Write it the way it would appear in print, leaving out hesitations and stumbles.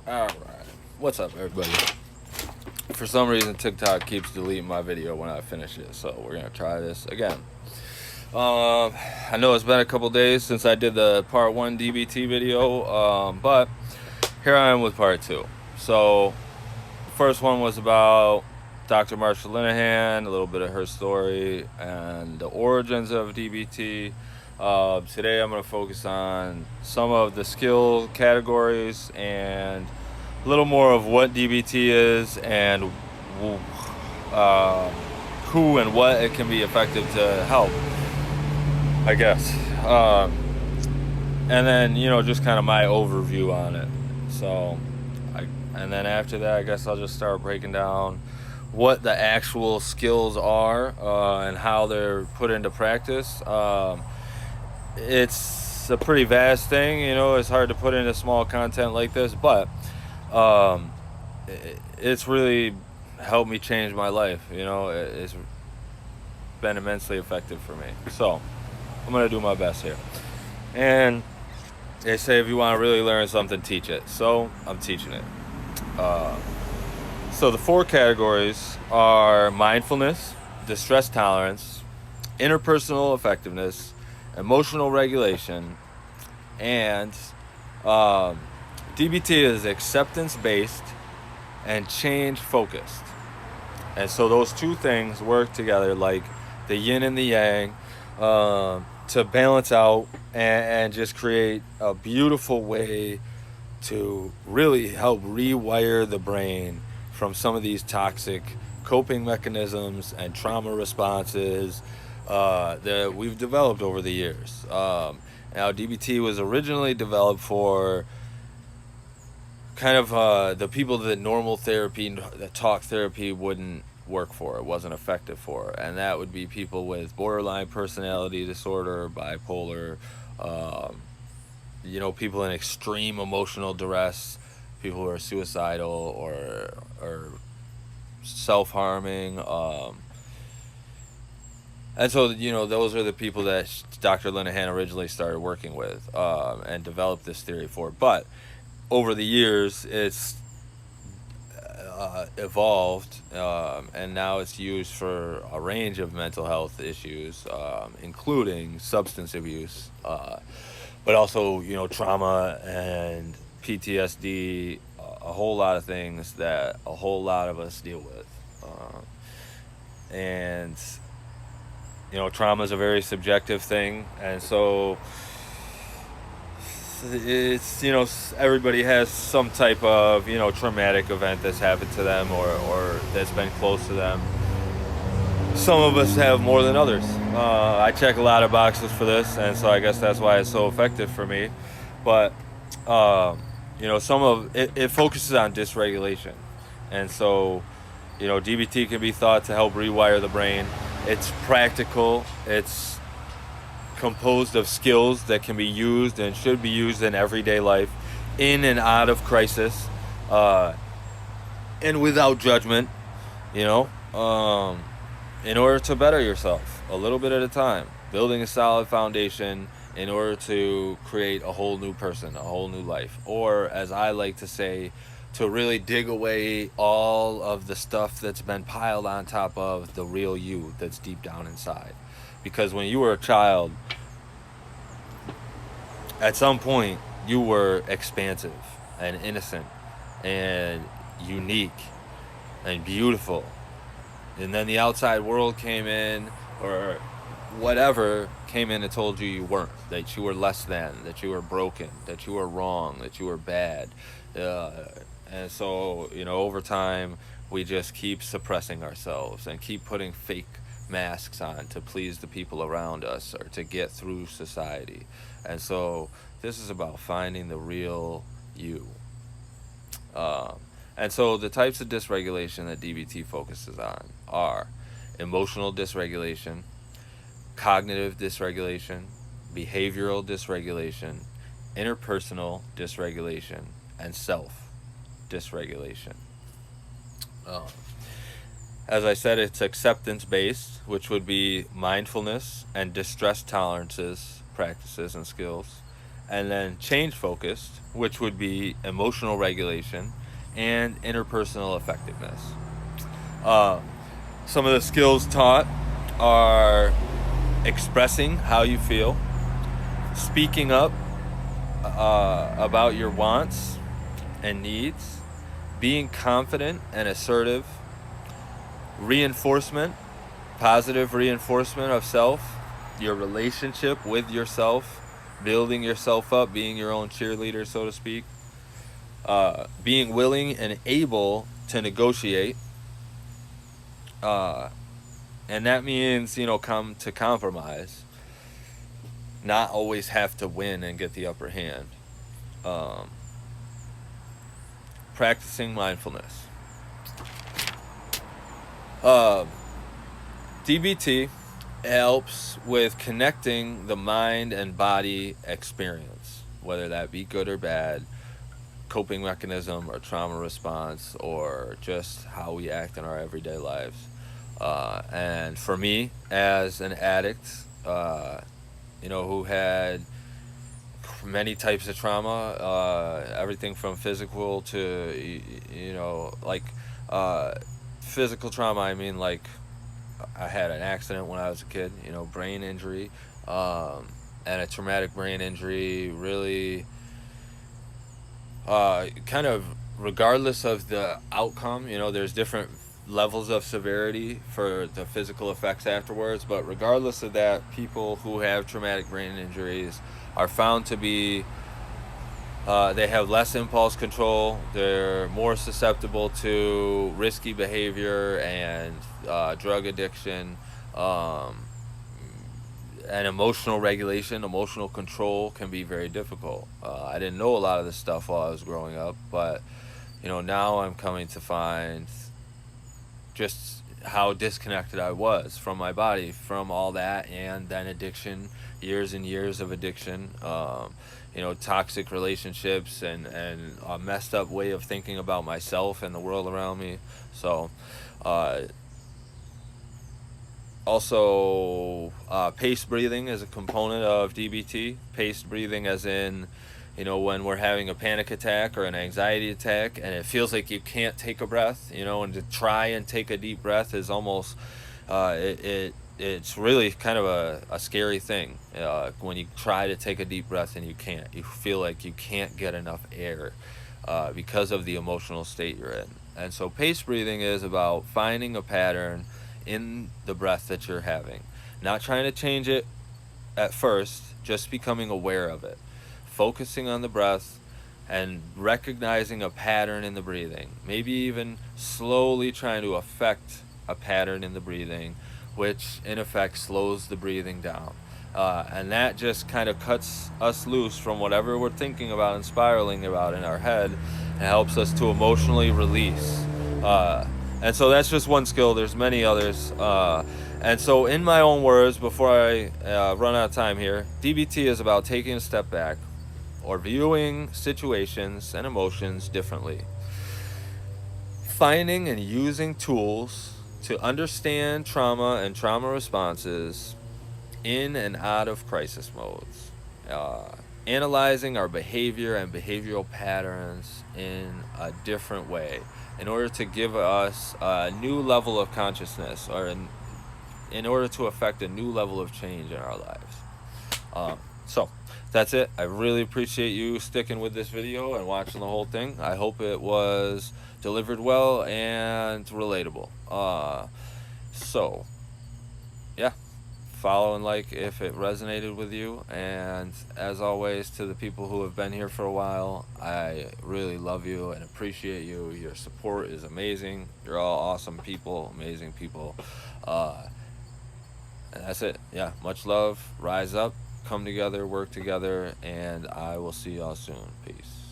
Alright, what's up everybody? For some reason TikTok keeps deleting my video when I finish it, so we're gonna try this again. I know it's been a couple days since I did the part 1 DBT video, but here I am with part 2. So, the first one was about Dr. Marsha Linehan, a little bit of her story, and the origins of DBT. Today I'm going to focus on some of the skill categories and a little more of what DBT is and who and what it can be effective to help, I guess. And then, just kind of my overview on it. So, and then after that, I guess I'll just start breaking down what the actual skills are and how they're put into practice. It's a pretty vast thing, it's hard to put into small content like this, but it's really helped me change my life. It's been immensely effective for me. So I'm going to do my best here. And they say if you want to really learn something, teach it. So I'm teaching it. So the 4 categories are mindfulness, distress tolerance, interpersonal effectiveness, emotional regulation, and DBT is acceptance-based and change-focused. And so those 2 things work together like the yin and the yang to balance out and just create a beautiful way to really help rewire the brain from some of these toxic coping mechanisms and trauma responses that we've developed over the years. Now, DBT was originally developed for kind of the people that normal therapy, that talk therapy wouldn't work for. It wasn't effective for. And that would be people with borderline personality disorder, bipolar, people in extreme emotional duress, people who are suicidal or self-harming. And so, those are the people that Dr. Linehan originally started working with and developed this theory for. But over the years, it's evolved, and now it's used for a range of mental health issues, including substance abuse, but also, trauma and PTSD, a whole lot of things that a whole lot of us deal with. And trauma is a very subjective thing, and so it's everybody has some type of traumatic event that's happened to them or that's been close to them. Some of us have more than others. I check a lot of boxes for this, and so I guess that's why it's so effective for me. But some of it focuses on dysregulation, and so DBT can be thought to help rewire the brain. It's practical. It's composed of skills that can be used and should be used in everyday life, in and out of crisis, and without judgment, in order to better yourself a little bit at a time, building a solid foundation in order to create a whole new person, a whole new life, or as I like to say, to really dig away all of the stuff that's been piled on top of the real you that's deep down inside. Because when you were a child, at some point, you were expansive and innocent and unique and beautiful. And then the outside world came in, or whatever came in and told you weren't, that you were less than, that you were broken, that you were wrong, that you were bad. And so, over time, we just keep suppressing ourselves and keep putting fake masks on to please the people around us or to get through society. And so this is about finding the real you. And so the types of dysregulation that DBT focuses on are emotional dysregulation, cognitive dysregulation, behavioral dysregulation, interpersonal dysregulation, and self dysregulation. As I said, it's acceptance-based, which would be mindfulness and distress tolerances, practices, and skills. and then change focused, which would be emotional regulation and interpersonal effectiveness. Uh, some of the skills taught are expressing how you feel, speaking up about your wants and needs, being confident and assertive, reinforcement, positive reinforcement of self, your relationship with yourself, building yourself up, being your own cheerleader, so to speak, being willing and able to negotiate. And that means, come to compromise, not always have to win and get the upper hand. Um, Practicing mindfulness. DBT helps with connecting the mind and body experience, whether that be good or bad, coping mechanism or trauma response, or just how we act in our everyday lives. And for me, as an addict, who had many types of trauma, everything from physical to, like physical trauma, I mean, like I had an accident when I was a kid, brain injury, and a traumatic brain injury really kind of regardless of the outcome, there's different levels of severity for the physical effects afterwards, but regardless of that, people who have traumatic brain injuries are found to be they have less impulse control, they're more susceptible to risky behavior and drug addiction, and emotional regulation, emotional control can be very difficult. I didn't know a lot of this stuff while I was growing up, but now I'm coming to find just how disconnected I was from my body, from all that, and then addiction, years and years of addiction, toxic relationships, and a messed up way of thinking about myself and the world around me. So, also, paced breathing is a component of DBT. Paced breathing, as in, when we're having a panic attack or an anxiety attack and it feels like you can't take a breath, and to try and take a deep breath is almost, it's really kind of a scary thing. When you try to take a deep breath and you can't, you feel like you can't get enough air because of the emotional state you're in. And so paced breathing is about finding a pattern in the breath that you're having, not trying to change it at first, just becoming aware of it, focusing on the breath and recognizing a pattern in the breathing, maybe even slowly trying to affect a pattern in the breathing, which in effect slows the breathing down. And that just kind of cuts us loose from whatever we're thinking about and spiraling about in our head, and helps us to emotionally release. And so that's just one skill. There's many others. And so in my own words, before I run out of time here, DBT is about taking a step back or viewing situations and emotions differently. Finding and using tools to understand trauma and trauma responses in and out of crisis modes. Analyzing our behavior and behavioral patterns in a different way in order to give us a new level of consciousness, or in order to affect a new level of change in our lives. So that's it. I really appreciate you sticking with this video and watching the whole thing. I hope it was delivered well and relatable. So yeah, follow and like if it resonated with you. And as always, to the people who have been here for a while, I really love you and appreciate you. Your support is amazing. You're all awesome people, amazing people. And that's it. Yeah, much love. Rise up, come together, work together, and I will see y'all soon. Peace.